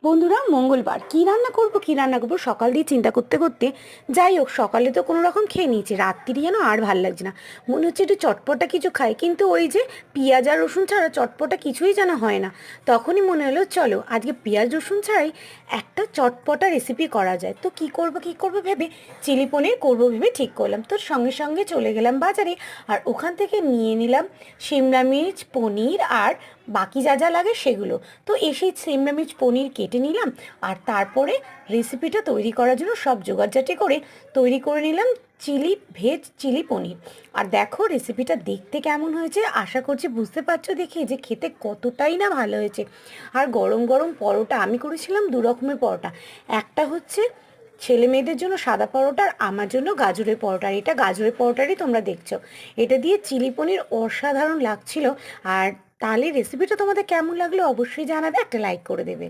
বন্ধুরা, মঙ্গলবার কী রান্না করবো সকাল দিয়ে চিন্তা করতে করতে যাই হোক, সকালে তো কোনো রকম খেয়ে নিয়েছি, রাত্রি যেন আর ভাল লাগছে না। মনে হচ্ছে একটু চটপটা কিছু খাই, কিন্তু ওই যে পেঁয়াজ আর রসুন ছাড়া চটপটা কিছুই যেন হয় না। তখনই মনে হলো চলো আজকে পেঁয়াজ রসুন ছাড়াই একটা চটপটা রেসিপি করা যায়। তো কী করবো ভেবে চিলি পনির করবো ভেবে ঠিক করলাম। তো সঙ্গে সঙ্গে চলে গেলাম বাজারে, আর ওখান থেকে নিয়ে নিলাম সিমলা মির্চ, পনির আর বাকি যা যা লাগে সেগুলো। তো এসেই সিমলা মির্চ পনির কেটে নিলাম, আর তারপরে রেসিপিটা তৈরি করার জন্য সব জোগাড়জাটি করে তৈরি করে নিলাম ভেজ চিলি পনির। আর দেখো রেসিপিটা দেখতে কেমন হয়েছে, আশা করছি বুঝতে পারছো দেখে যে খেতে কতটাই না ভালো হয়েছে। আর গরম গরম পরোটা, আমি করেছিলাম দু রকমের পরোটা। একটা হচ্ছে ছেলে মেয়েদের জন্য সাদা পরোটা, আর আমার জন্য গাজরের পরোটা। আর এটা গাজরের পরোটারই তোমরা দেখছো। এটা দিয়ে চিলি পনির অসাধারণ লাগছিল। আর তাহলে রেসিপিটা তোমাদের কেমন লাগলো অবশ্যই জানাবে, একটা লাইক করে দেবে।